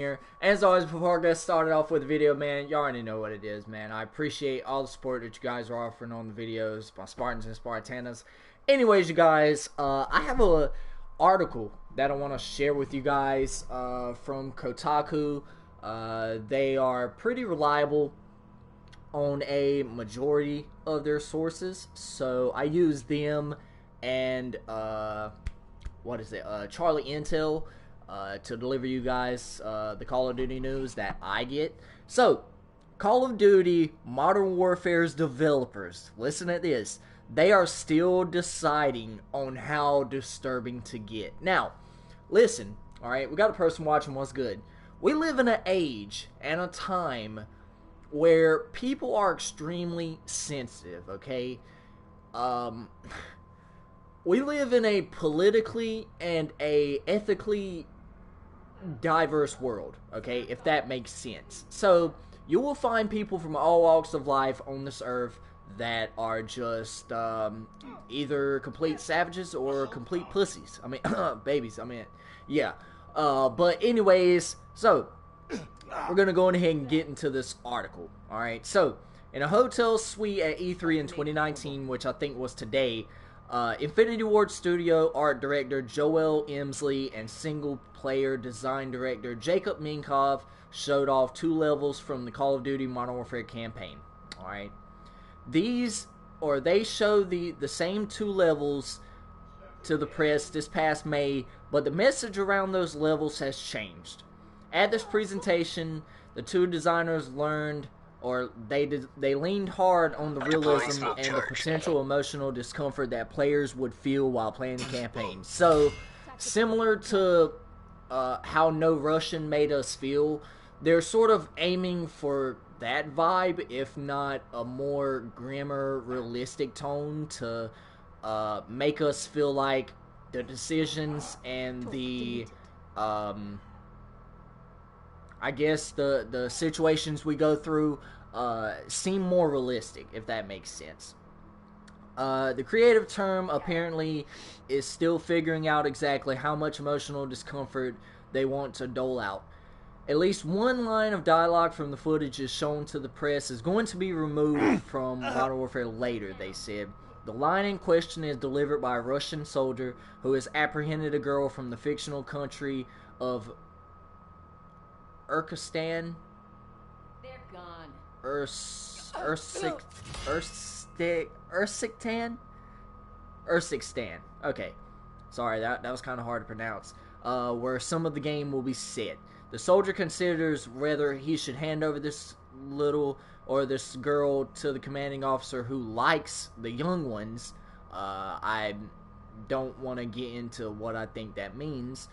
here. As always, before I get started off with the video, man, y'all already know what it is, man. I appreciate all the support that you guys are offering on the videos by Spartans and Spartanas. Anyways, you guys, I have a article that I want to share with you guys from Kotaku. They are pretty reliable on a majority of their sources, so I use them and Charlie Intel to deliver you guys the Call of Duty news that I get. So, Call of Duty Modern Warfare's developers, listen to this, they are still deciding on how disturbing to get. Now, listen, alright, we got a person watching what's good. We live in an age and a time where people are extremely sensitive, okay? We live in a politically and a ethically diverse world, okay, if that makes sense. So you will find people from all walks of life on this earth that are just either complete savages or complete pussies. I mean, babies, I mean, yeah. But anyways, so we're gonna go ahead and get into this article. Alright, so in a hotel suite at E3 in 2019, which I think was today, Infinity Ward Studio art director Joel Emsley and single-player design director Jacob Minkoff showed off 2 levels from the Call of Duty Modern Warfare campaign. Alright, they show the same 2 levels to the press this past May, but the message around those levels has changed. At this presentation, the 2 designers leaned hard on the realism and the potential emotional discomfort that players would feel while playing the campaign. So, similar to how No Russian made us feel, they're sort of aiming for that vibe, if not a more grimmer, realistic tone to make us feel like the decisions and the I guess the situations we go through seem more realistic, if that makes sense. The creative term apparently is still figuring out exactly how much emotional discomfort they want to dole out. At least one line of dialogue from the footage is shown to the press is going to be removed from Modern Warfare later, they said. The line in question is delivered by a Russian soldier who has apprehended a girl from the fictional country of Urkistan. They're gone. Ursikstan. Okay. Sorry, that was kind of hard to pronounce. Where some of the game will be set. The soldier considers whether he should hand over this this girl to the commanding officer who likes the young ones. I don't want to get into what I think that means.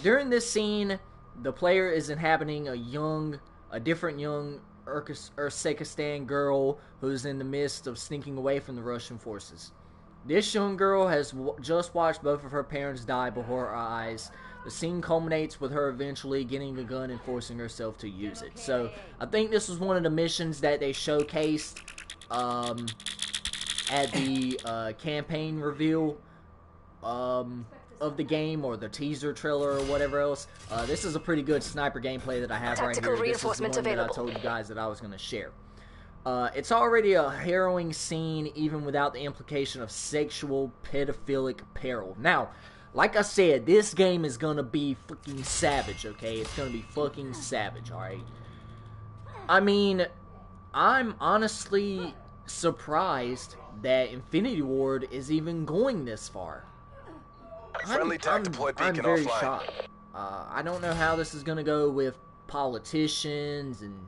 During this scene, the player is inhabiting a different young Ursikistan girl who's in the midst of sneaking away from the Russian forces. This young girl has just watched both of her parents die before her eyes. The scene culminates with her eventually getting a gun and forcing herself to use it. So, I think this was one of the missions that they showcased at the campaign reveal of the game, or the teaser trailer, or whatever else. This is a pretty good sniper gameplay that I have right here. This is the one that I told you guys that I was going to share. It's already a harrowing scene, even without the implication of sexual pedophilic peril. Now, like I said, this game is going to be fucking savage, okay? It's going to be fucking savage, alright? I mean, I'm honestly surprised that Infinity Ward is even going this far. I'm very shocked. I don't know how this is going to go with politicians and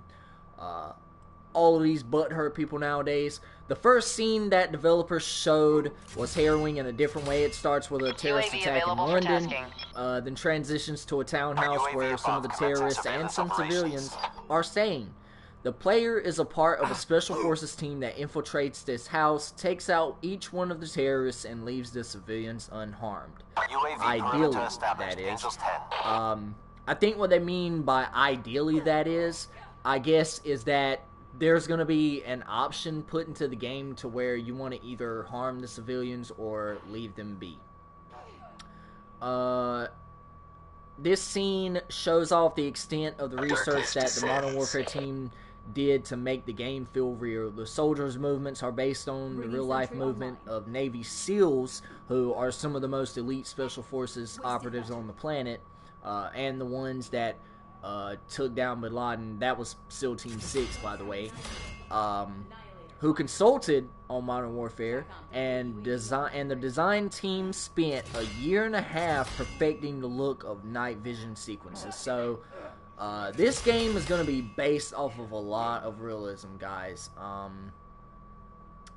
all of these butthurt people nowadays. The first scene that developers showed was harrowing in a different way. It starts with a terrorist attack in London, then transitions to a townhouse where some of the terrorists and some civilians are staying. The player is a part of a special forces team that infiltrates this house, takes out each one of the terrorists, and leaves the civilians unharmed. Ideally, that is. I think what they mean by ideally, that is, I guess, is that there's going to be an option put into the game to where you want to either harm the civilians or leave them be. this scene shows off the extent of the research that the Modern Warfare team did to make the game feel real. The soldiers' movements are based on the real-life movement of Navy SEALs, who are some of the most elite Special Forces operatives on the planet, and the ones that took down Bin Laden. That was SEAL Team 6, by the way, who consulted on Modern Warfare, and the design team spent a year and a half perfecting the look of night vision sequences. So this game is going to be based off of a lot of realism, guys.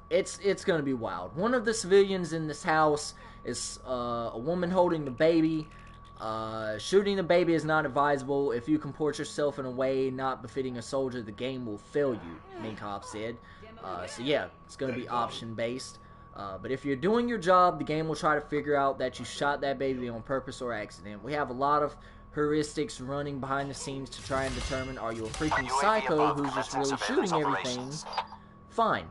It's going to be wild. One of the civilians in this house is a woman holding the baby. Shooting the baby is not advisable. If you comport yourself in a way not befitting a soldier, the game will fail you, Minkov said. So yeah, it's going to be option based. But if you're doing your job, the game will try to figure out that you shot that baby on purpose or accident. We have a lot of heuristics running behind the scenes to try and determine, are you a freaking psycho who's just really shooting everything? Fine.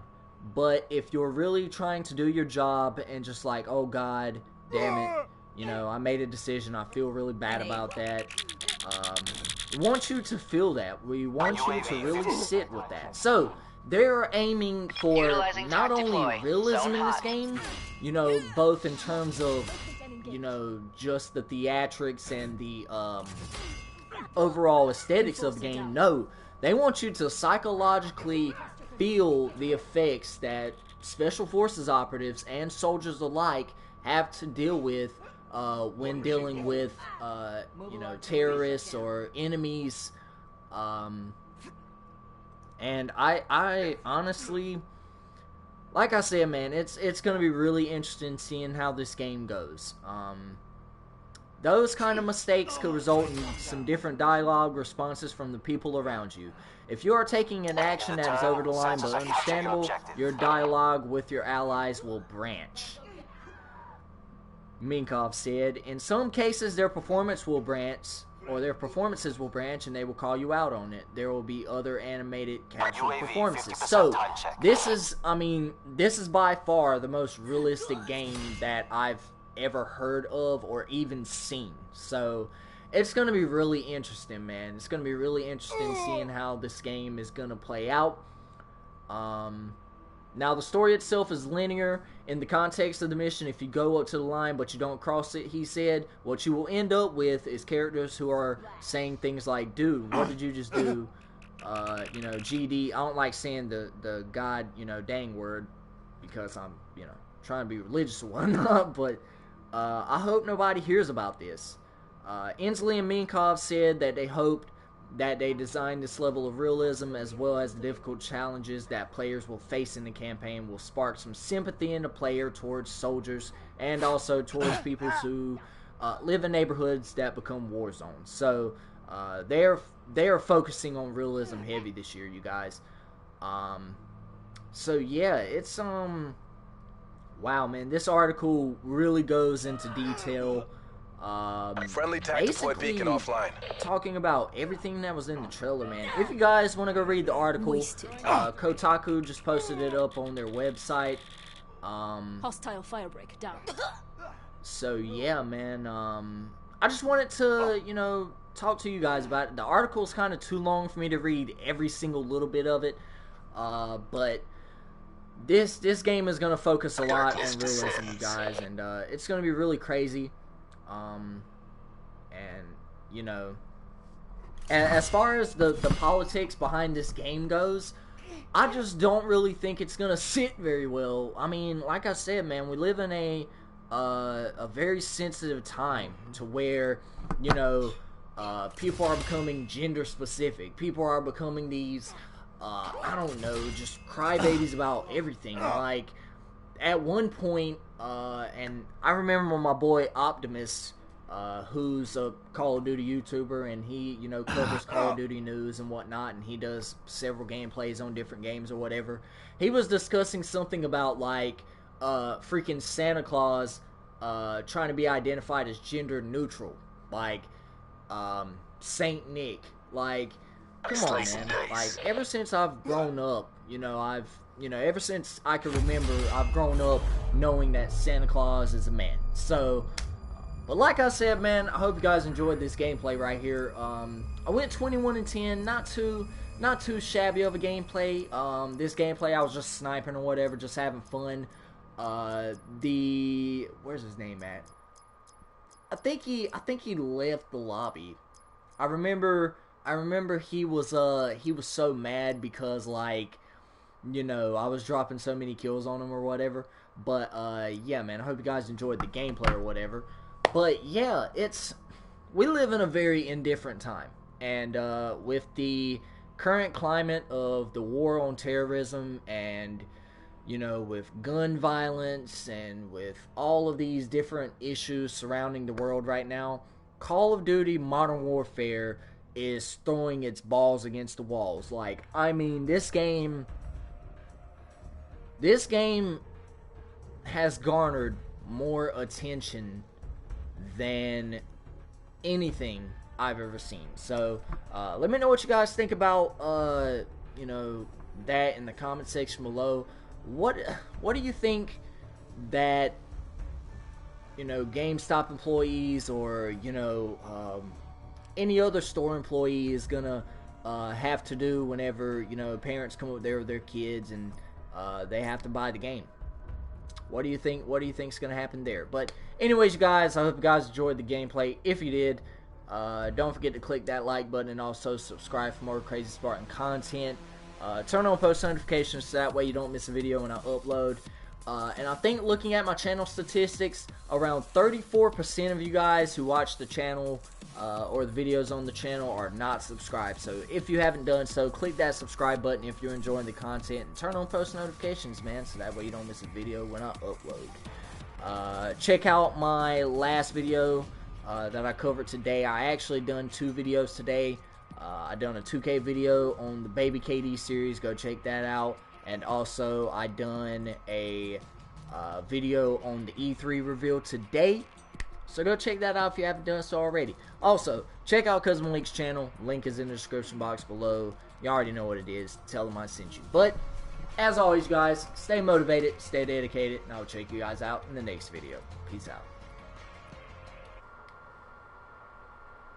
But if you're really trying to do your job and just like, oh god, damn it, you know, I made a decision, I feel really bad about that. We want you to feel that. We want you to really sit with that. So, they're aiming for not only realism in this game, you know, both in terms of, you know, just the theatrics and the overall aesthetics of the game. No, they want you to psychologically feel the effects that Special Forces operatives and soldiers alike have to deal with when dealing with, you know, terrorists or enemies. And I honestly, like I said, man, it's going to be really interesting seeing how this game goes. Those kind of mistakes could result in some different dialogue responses from the people around you. If you are taking an action that is over the line but understandable, your dialogue with your allies will branch, Minkov said. In some cases, their performances will branch, and they will call you out on it. There will be other animated casual performances. So, this is by far the most realistic game that I've ever heard of or even seen. So, it's going to be really interesting, man. It's going to be really interesting seeing how this game is going to play out. Now, the story itself is linear in the context of the mission. If you go up to the line but you don't cross it, he said, what you will end up with is characters who are saying things like, dude, what did you just do? You know, GD. I don't like saying the God, you know, dang word because I'm, you know, trying to be religious or whatnot, but I hope nobody hears about this. Inslee and Minkov said that they hoped that they designed this level of realism, as well as the difficult challenges that players will face in the campaign, will spark some sympathy in the player towards soldiers and also towards people who live in neighborhoods that become war zones. So they are focusing on realism heavy this year, you guys. So yeah, it's wow, man, this article really goes into detail. Friendly tag deployed beacon offline. Talking about everything that was in the trailer, man. If you guys want to go read the article, Kotaku just posted it up on their website. Hostile firebreak down. So yeah, man. I just wanted to, you know, talk to you guys about it. The article's kind of too long for me to read every single little bit of it, but this game is gonna focus a lot on realism, you guys, and it's gonna be really crazy. And you know, as far as the politics behind this game goes, I just don't really think it's gonna sit very well. I mean, like I said, man, we live in a very sensitive time to where, you know, people are becoming gender specific. People are becoming these, I don't know, just crybabies about everything. Like, at one point, and I remember my boy Optimus, who's a Call of Duty YouTuber, and he, you know, covers Call of Duty news and whatnot, and he does several gameplays on different games or whatever. He was discussing something about, like, freaking Santa Claus, trying to be identified as gender neutral. Like, Saint Nick. Like, come on, man. Like, ever since I've grown up, you know, ever since I can remember, I've grown up knowing that Santa Claus is a man. So, But like I said, man, I hope you guys enjoyed this gameplay right here. I went 21-10, not too shabby of a gameplay. This gameplay, I was just sniping or whatever, just having fun. Where's his name at? I think he left the lobby. I remember he was so mad because, like, you know, I was dropping so many kills on him or whatever. But yeah, man, I hope you guys enjoyed the gameplay or whatever. But yeah, we live in a very indifferent time, and with the current climate of the war on terrorism, and you know, with gun violence, and with all of these different issues surrounding the world right now, Call of Duty Modern Warfare is throwing its balls against the walls. Like, I mean, this game has garnered more attention than anything I've ever seen. So let me know what you guys think about you know, that in the comment section below. What do you think that, you know, GameStop employees, or, you know, any other store employee is gonna have to do whenever, you know, parents come over there with their kids and they have to buy the game? What do you think is gonna happen there? But anyways, you guys, I hope you guys enjoyed the gameplay. If you did, don't forget to click that like button, and also subscribe for more Crazy Spartan content. Turn on post notifications so that way you don't miss a video when I upload. And I think, looking at my channel statistics, around 34% of you guys who watch the channel or the videos on the channel are not subscribed. So if you haven't done so, click that subscribe button if you're enjoying the content, and turn on post notifications, man, so that way you don't miss a video when I upload. Check out my last video that I covered today. I actually done 2 videos today. I done a 2K video on the Baby KD series. Go check that out. And also, I done a video on the E3 reveal today. So go check that out if you haven't done so already. Also, check out Cousin Malik's channel. Link is in the description box below. You already know what it is. Tell them I sent you. But, as always, guys, stay motivated, stay dedicated, and I'll check you guys out in the next video. Peace out.